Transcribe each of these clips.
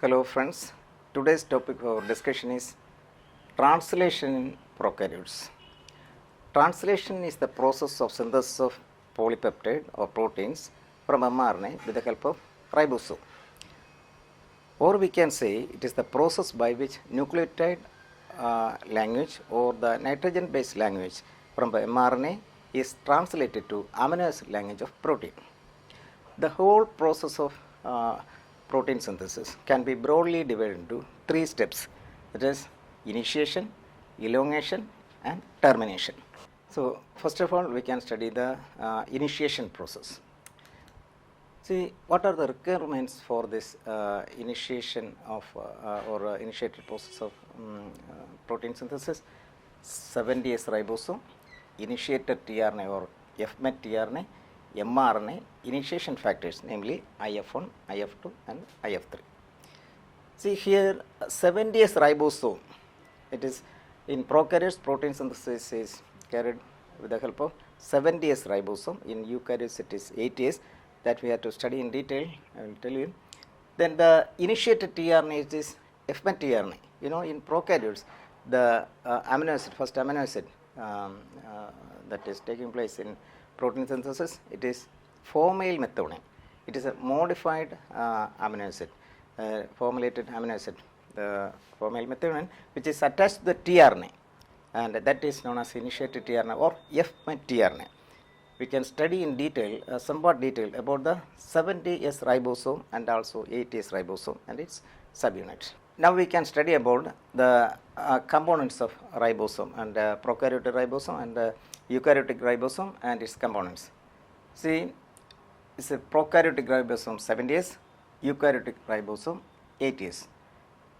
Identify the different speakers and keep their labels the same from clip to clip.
Speaker 1: Hello friends, today's topic for discussion is translation in prokaryotes. Translation is the process of synthesis of polypeptide or proteins from mRNA with the help of ribosome. Or we can say it is the process by which nucleotide language or the nitrogen based language from the mRNA is translated to amino acid language of protein. The whole process of protein synthesis can be broadly divided into three steps, that is initiation, elongation and termination. So first of all we can study the initiation process. See, what are the requirements for this initiation of initiated process of protein synthesis? 70S ribosome, initiated tRNA or fmet tRNA, mRNA, initiation factors namely IF1, IF2 and IF3. See here 70S ribosome, it is in prokaryotes protein synthesis is carried with the help of 70S ribosome. In eukaryotes it is 80S, that we have to study in detail, I will tell you. Then the initiated tRNA is fmet tRNA. You know, in prokaryotes the amino acid, first amino acid that is taking place in protein synthesis, it is formyl methionine. It is a modified amino acid, formulated amino acid, the formyl methionine, which is attached to the tRNA, and that is known as initiated tRNA or fmet tRNA. We can study in detail, somewhat detail about the 70S ribosome and also 80S ribosome and its subunits. Now we can study about the components of ribosome and prokaryotic ribosome and eukaryotic ribosome and its components. See, it's a prokaryotic ribosome 70S, eukaryotic ribosome 80S.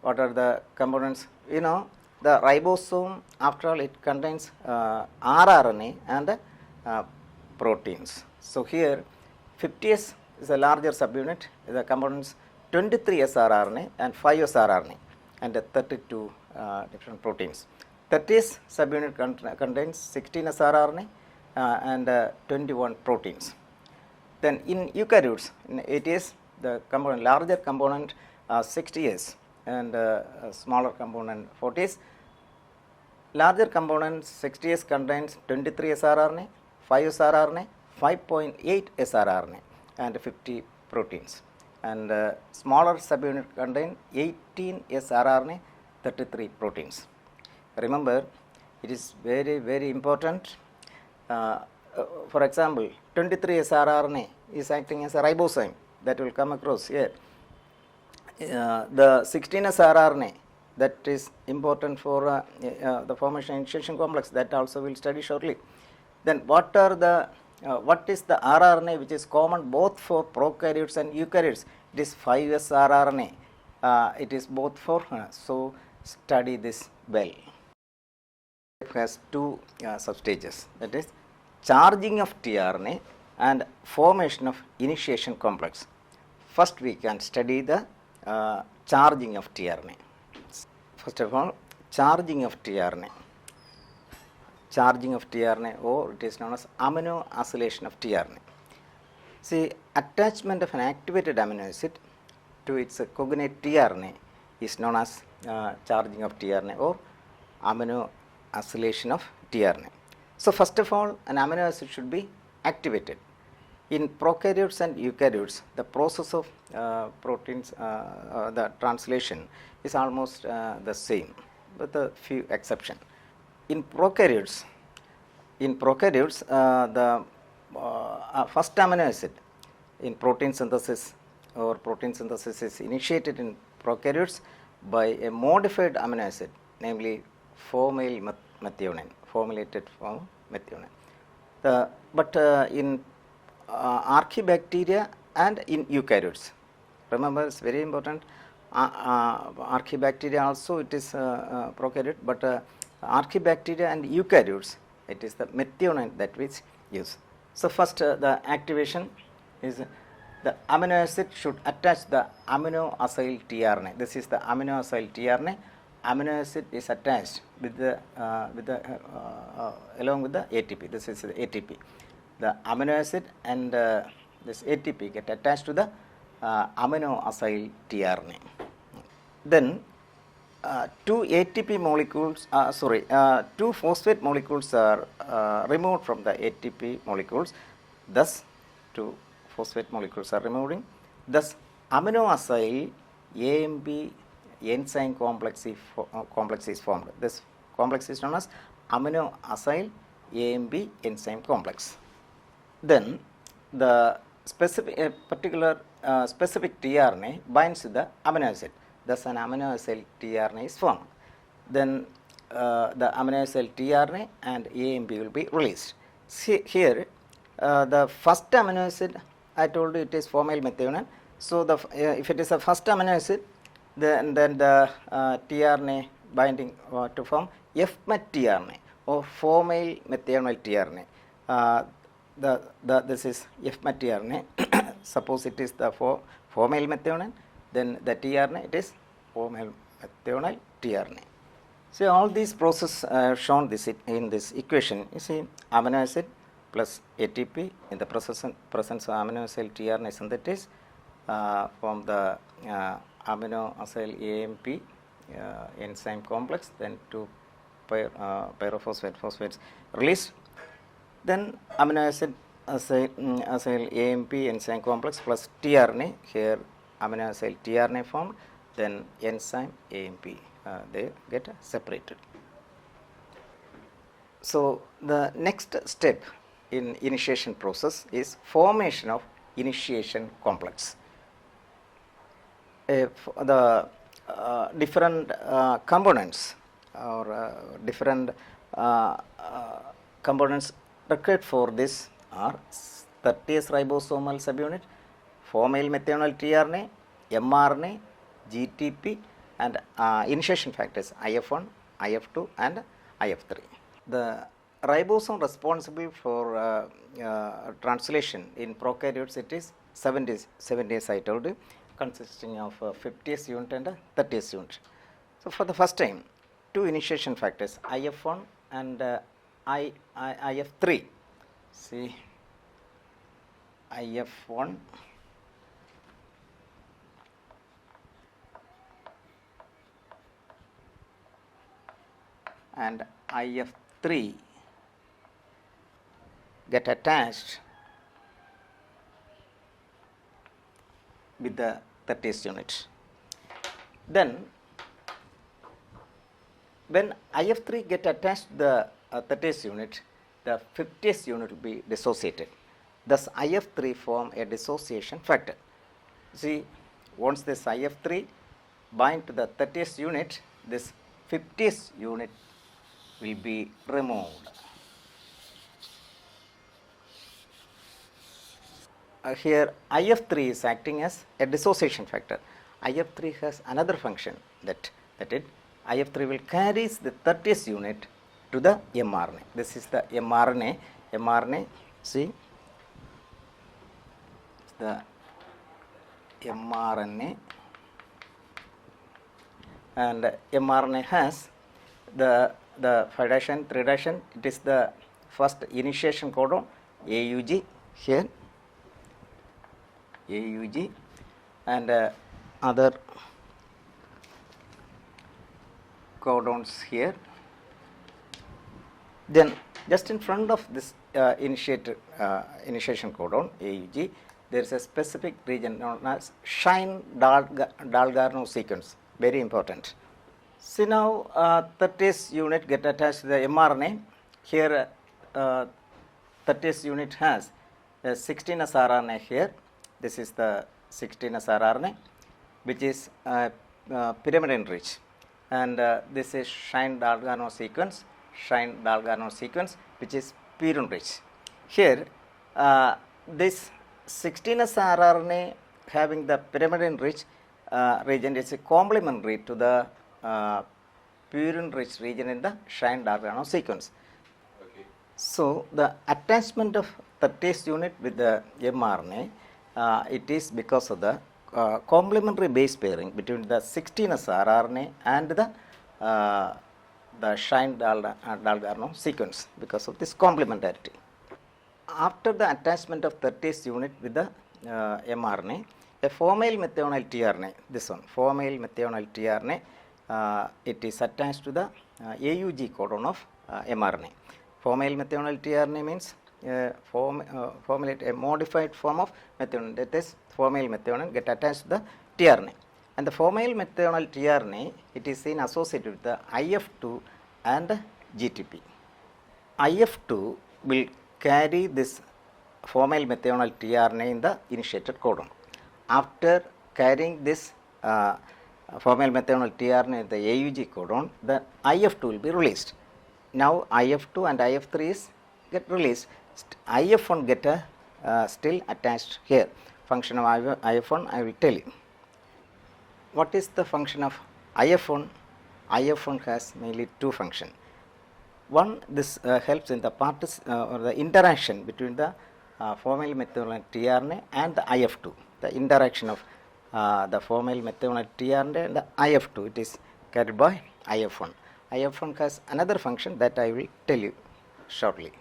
Speaker 1: What are the components? You know, the ribosome, after all, it contains rRNA and proteins. So here 50S is a larger subunit, the components 23S rRNA and 5S rRNA and 32 different proteins. 30S subunit contains 16S rRNA and 21 proteins. Then in eukaryotes, in 80S, the component, larger component 60S and smaller component 40S. Larger component 60S contains 23S rRNA, 5S rRNA, 5.8S rRNA and 50 proteins. And smaller subunit contain 18S rRNA, 33 proteins. Remember, it is very important. For example, 23S rRNA is acting as a ribosome, that will come across here. The 16S rRNA, that is important for the formation initiation complex, that also we will study shortly. Then what are the what is the rRNA which is common both for prokaryotes and eukaryotes? It is 5S rRNA. It is both for so study this well. It has two substages, that is charging of tRNA and formation of initiation complex. First we can study the charging of tRNA. First of all, charging of tRNA. Charging of tRNA, or it is known as amino acylation of tRNA. See, attachment of an activated amino acid to its cognate tRNA is known as charging of tRNA or amino acylation of tRNA. So first of all, an amino acid should be activated. In prokaryotes and eukaryotes, the process of proteins, the translation is almost the same with a few exceptions. In prokaryotes, the first amino acid in protein synthesis or protein synthesis is initiated in prokaryotes by a modified amino acid, namely formyl methionine, formulated form methionine. But in archaebacteria and in eukaryotes, remember, it's very important. Archaebacteria also it is prokaryote, but archaebacteria and eukaryotes, it is the methionine that we use. So first the activation is the amino acid should attach the amino acyl tRNA. This is the amino acyl tRNA. Amino acid is attached with the along with the ATP. This is the ATP. The amino acid and this ATP get attached to the amino acyl tRNA. Then two ATP molecules, two phosphate molecules are removed from the ATP molecules. Thus, two phosphate molecules are removing. Thus, amino acyl AMP enzyme complex is formed. This complex is known as amino acyl AMP enzyme complex. Then, the specific particular specific tRNA binds to the amino acid. Thus, an amino acid tRNA is formed. Then, the amino acid tRNA and AMP will be released. See here, the first amino acid, I told you it is formyl methionine. So, if it is a first amino acid, then the tRNA binding to form F-met tRNA or formyl methionine tRNA. This is F-met tRNA. Suppose it is the formyl methionine, then the tRNA it is formyl methionine tRNA. So all these processes are shown in this equation. You see amino acid plus ATP in the presence of amino acid tRNA synthesis from the amino acyl AMP enzyme complex, then two phosphates released. Then amino acid acyl AMP enzyme complex plus tRNA, here amino acyl tRNA formed, then enzyme AMP they get separated. So the next step in initiation process is formation of initiation complex. If the different components or different components required for this are 30S ribosomal subunit, formyl methionine tRNA, mRNA, GTP, and initiation factors IF1, IF2, and IF3. The ribosome responsible for translation in prokaryotes, it is 70S I told you, consisting of 50S unit and 30S unit. So for the first time, two initiation factors IF1 and IF3. See, IF1 and IF3 get attached with the 30S unit. Then when IF3 get attached to the 30S unit, the 50S unit will be dissociated. Thus IF3 form a dissociation factor. See, once this IF3 bind to the 30S unit, this 50S unit will be removed. Here IF3 is acting as a dissociation factor. IF3 has another function that IF3 will carries the 30S unit to the mRNA. This is the mRNA, see, the mRNA, and mRNA has the 5'3', it is the first initiation codon AUG here, AUG, and other codons here. Then just in front of this initiation codon AUG, there is a specific region known as Shine-Dalgarno sequence, very important. See now 30S unit get attached to the mRNA. Here 30S unit has a 16S rRNA here. This is the 16S rRNA, which is pyrimidine rich, and this is Shine-Dalgarno sequence, which is purine rich. Here this 16S rRNA having the pyrimidine rich region is complementary to the purine rich region in the Shine-Dalgarno sequence. Okay. So the attachment of 30S unit with the mRNA, it is because of the complementary base pairing between the 16S rRNA and the Shine-Dalgarno sequence, because of this complementarity. After the attachment of 30S unit with the mRNA, A formyl methionine tRNA, this one, formyl methionine tRNA, it is attached to the AUG codon of mRNA. Formyl methionine tRNA means formulate a modified form of methionine, that is formyl methionine get attached to the tRNA. And the formyl methionine tRNA, it is seen associated with the IF2 and GTP. IF2 will carry this formyl methionine tRNA in the initiated codon. After carrying this formyl methionine tRNA in the AUG codon, the IF2 will be released. Now IF2 and IF3 is get released. IF1 get still attached here. Function of IF1 I will tell you. What is the function of IF1? IF1 has mainly two functions. One, this helps in the or the interaction between the formyl methionine tRNA and the IF2. The interaction of the formyl methionine tRNA and the IF2, it is carried by IF1. IF1 has another function that I will tell you shortly.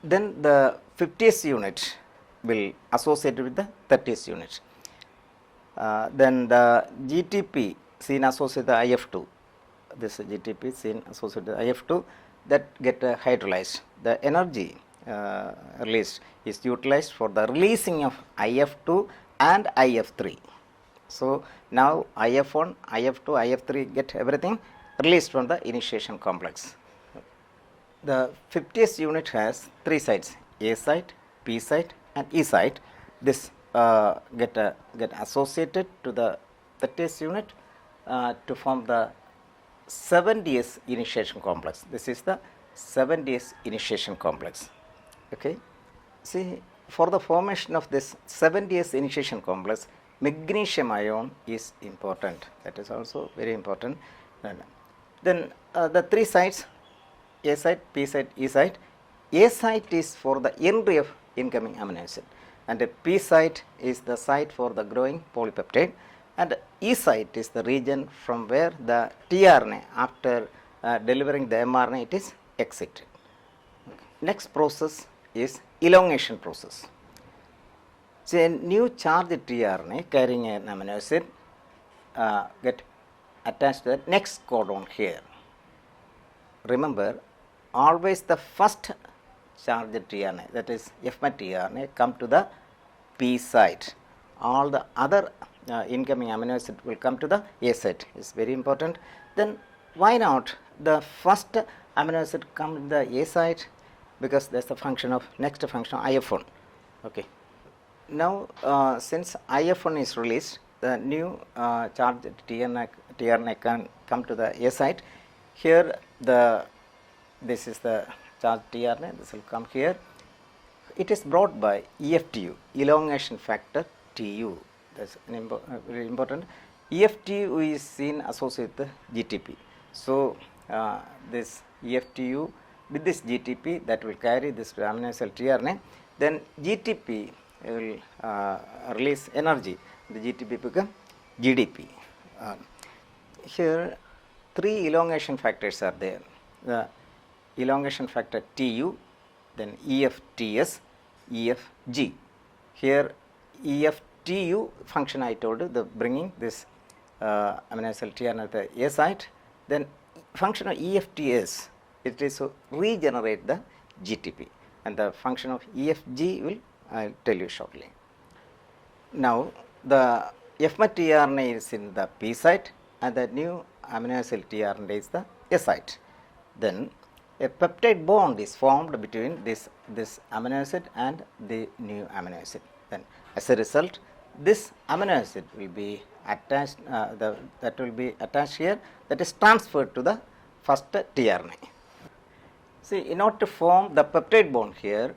Speaker 1: Then the 50th unit will associate with the 30th unit. Then the GTP seen associated with the IF2. This GTP seen associated with the IF2 that get hydrolyzed. The energy released is utilized for the releasing of IF2 and IF3. So now IF1, IF2, IF3 get everything released from the initiation complex. The 50th unit has three sites, A site, P site and E site. This get associated to the 30th unit to form the 70th initiation complex. This is the 70th initiation complex. Okay. See, for the formation of this 70th initiation complex, magnesium ion is important. That is also very important. Then the three sites, A site, P site, E site. A site is for the entry of incoming amino acid, and the P site is the site for the growing polypeptide, and E site is the region from where the tRNA after delivering the mRNA it is exited. Next process is elongation process. So a new charged tRNA carrying an amino acid get attached to the next codon here. Remember, always the first charged tRNA, that is tRNA, come to the P site. All the other incoming amino acid will come to the A site. It's very important. Then why not the first amino acid come to the A site? Because that's the function of next function of IF1. Okay. Now since IF1 is released, the new charged tRNA can come to the A site. Here this is the charged tRNA. This will come here. It is brought by EFTU, elongation factor TU. That's very important. EFTU is seen associated with the GTP. So this EFTU with this GTP that will carry this amino acid tRNA. Then GTP will release energy. The GTP become GDP. Here three elongation factors are there. The elongation factor TU, then EFTS, EFG. Here EFTU function I told you, the bringing this amino acid tRNA to the A site. Then function of EFTS, it is to regenerate the GTP, and the function of EFG will I will tell you shortly. Now the tRNA is in the P site and the new amino acid tRNA is the A site. Then a peptide bond is formed between this amino acid and the new amino acid. Then as a result, this amino acid will be attached, that will be attached here, that is transferred to the first tRNA. See, in order to form the peptide bond here,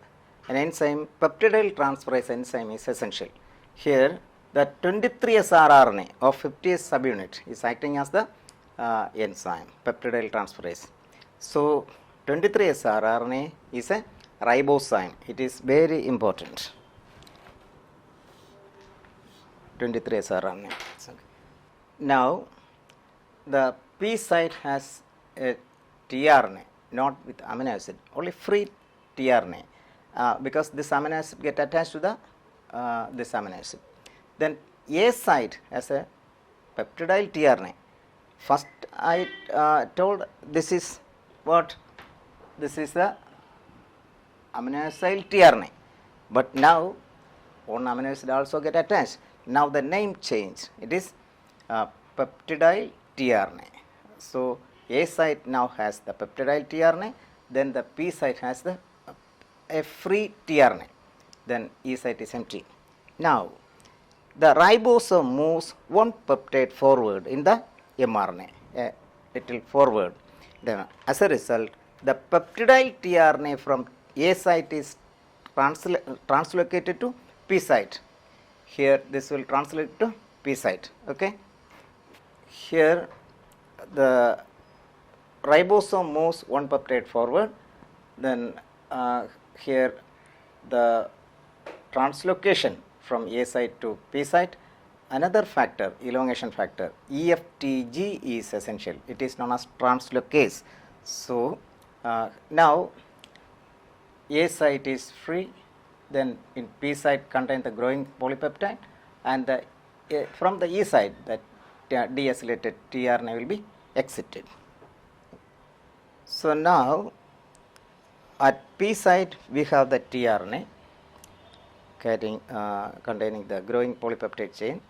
Speaker 1: an enzyme, peptidyl transferase enzyme is essential. Here the 23S rRNA of 50S subunit is acting as the enzyme, peptidyl transferase. So 23S rRNA is a ribozyme. It is very important. 23S rRNA. Now the P site has a tRNA, not with amino acid, only free tRNA. Because this amino acid get attached to the this amino acid. Then A site has a peptidyl tRNA. First I told this is what? This is the amino acid tRNA, but now one amino acid also get attached. Now the name changed. It is peptidyl tRNA. So A site now has the peptidyl tRNA, then the P site has the a free tRNA, then E site is empty. Now the ribosome moves one peptide forward in the mRNA, a little forward. Then as a result, the peptidyl tRNA from A site is translocated to P site. Here this will translate to P site. Okay. Here the ribosome moves one peptide forward, then here the translocation from A site to P site. Another factor, elongation factor, EFTG is essential. It is known as translocase. So now A site is free, then in P site contain the growing polypeptide, and the from the E site that deacylated tRNA will be exited. So now at P site we have the tRNA carrying containing the growing polypeptide chain.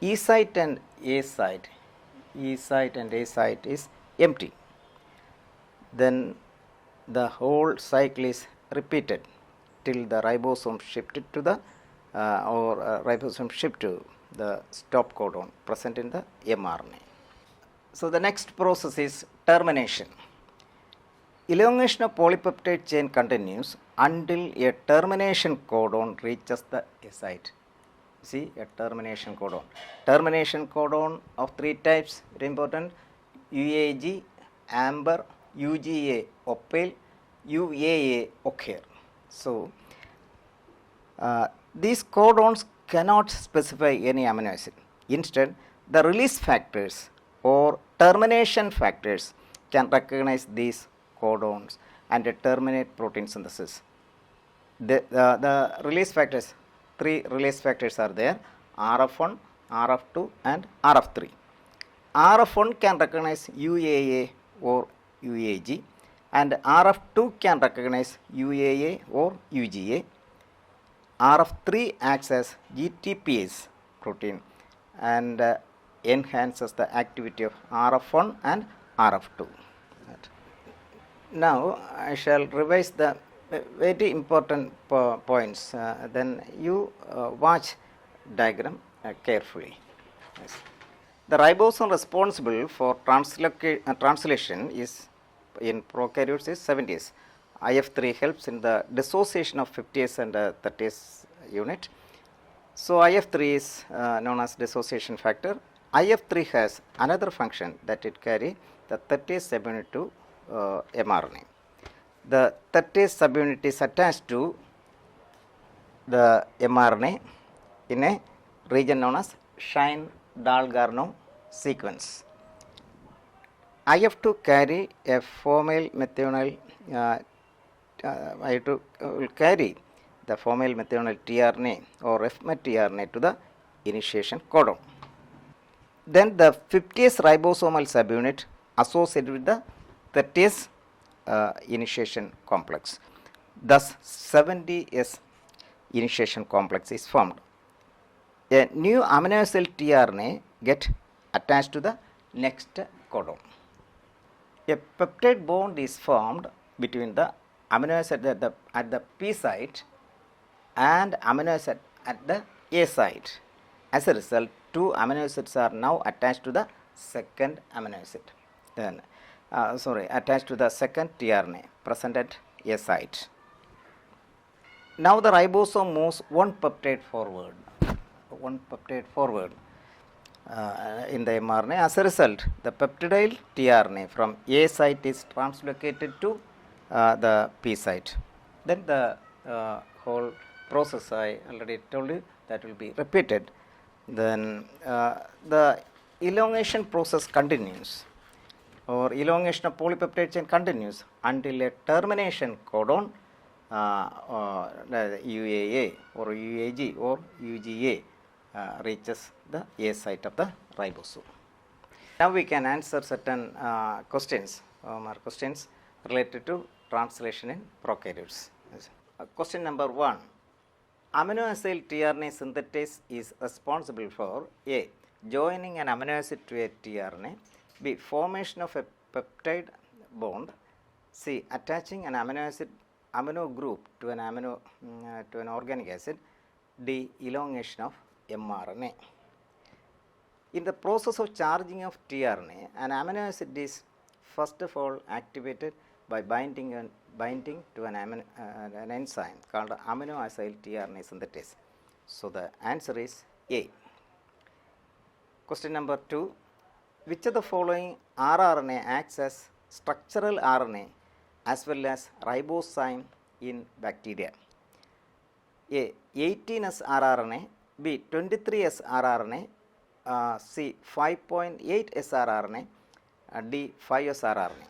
Speaker 1: E site and A site is empty. Then the whole cycle is repeated till the ribosome shifted to the ribosome shift to the stop codon present in the mRNA. So the next process is termination. Elongation of polypeptide chain continues until a termination codon reaches the A site. See, a termination codon. Termination codon of three types, very important: UAG, amber, UGA, opal, UAA, ochre. So these codons cannot specify any amino acid. Instead, the release factors or termination factors can recognize these codons and terminate protein synthesis. The release factors, three release factors are there: RF1, RF2 and RF3. RF1 can recognize UAA or UAG, and RF2 can recognize UAA or UGA. RF3 acts as GTPase protein and enhances the activity of RF1 and RF2. Now I shall revise the very important points. Then you watch diagram carefully. Yes. The ribosome responsible for translation is in prokaryotes is 70s. IF3 helps in the dissociation of 50s and 30s unit. So IF3 is known as dissociation factor. IF3 has another function that it carry the 30s subunit to mRNA. The 30s subunit is attached to the mRNA in a region known as Shine-Dalgarno sequence. IF2 carry a formyl methionine IF2 will carry the formyl methionine tRNA or FMET tRNA to the initiation codon. Then the 50s ribosomal subunit associated with the 30s initiation complex. Thus 70s initiation complex is formed. A new amino acid tRNA get attached to the next codon. A peptide bond is formed between the amino acid at the P site and amino acid at the A site. As a result, two amino acids are now attached to the second amino acid. Then attached to the second tRNA present at A site. Now the ribosome moves one peptide forward in the mRNA. As a result, the peptidyl tRNA from A site is translocated to the P site. Then the whole process I already told you that will be repeated. Then the elongation process continues, or elongation of polypeptide chain continues until a termination codon UAA or UAG or UGA reaches the A site of the ribosome. Now we can answer certain questions related to translation in prokaryotes. Question number 1. Amino acid tRNA synthetase is responsible for A. Joining an amino acid to a tRNA, B. Formation of a peptide bond, C. Attaching an amino group to an organic acid, D. Elongation of mRNA. In the process of charging of tRNA, an amino acid is first of all activated by binding to an enzyme called amino acyl tRNA synthetase. So the answer is A. Question number 2. Which of the following rRNA acts as structural RNA as well as ribozyme in bacteria? A. 18S rRNA, B. 23S rRNA, C. 5.8S rRNA, D. 5S rRNA.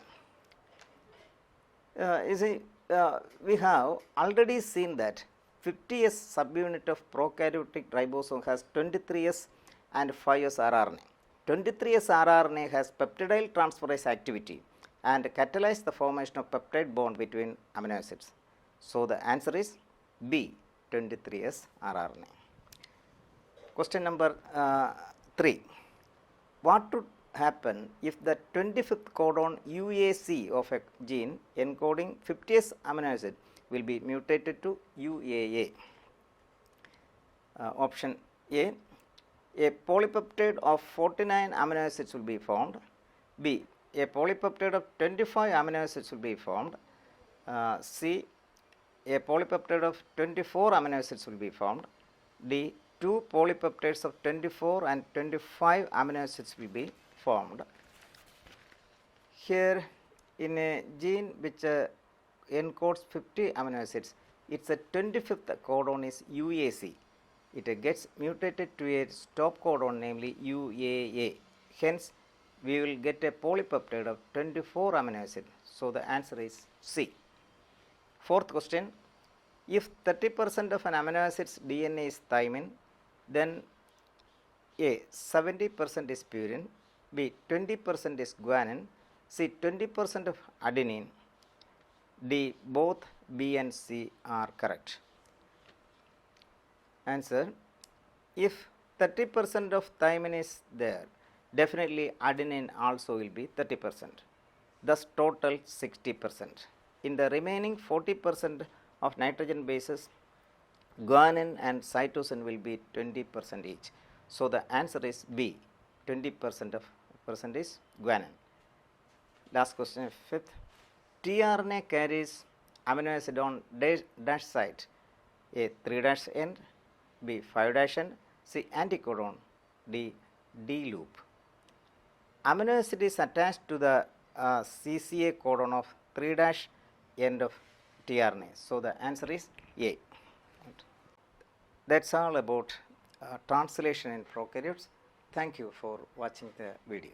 Speaker 1: We have already seen that 50S subunit of prokaryotic ribosome has 23S and 5S rRNA. 23S rRNA has peptidyl transferase activity and catalyze the formation of peptide bond between amino acids. So the answer is B. 23S rRNA. Question number 3. What would happen if the 25th codon UAC of a gene encoding 50S amino acid will be mutated to UAA? Option A. A polypeptide of 49 amino acids will be formed. B. A polypeptide of 25 amino acids will be formed. C. A polypeptide of 24 amino acids will be formed. D. 2 polypeptides of 24 and 25 amino acids will be formed. Here in a gene which encodes 50 amino acids, its 25th codon is UAC. It gets mutated to a stop codon, namely UAA. Hence, we will get a polypeptide of 24 amino acids. So the answer is C. Fourth question. If 30% of an amino acid's DNA is thymine, then A. 70% is purine, B. 20% is guanine, C. 20% of adenine, D. Both B and C are correct. Answer. If 30% of thymine is there, definitely adenine also will be 30%. Thus total 60%. In the remaining 40% of nitrogen bases, guanine and cytosine will be 20% each. So the answer is B. 20% is guanine. Last question, fifth. tRNA carries amino acid on dash site. A. 3' end, B. 5' end, C. anticodon, D. D loop. Amino acid is attached to the CCA codon of 3' end of tRNA. So the answer is A. That's all about translation in prokaryotes. Thank you for watching the video.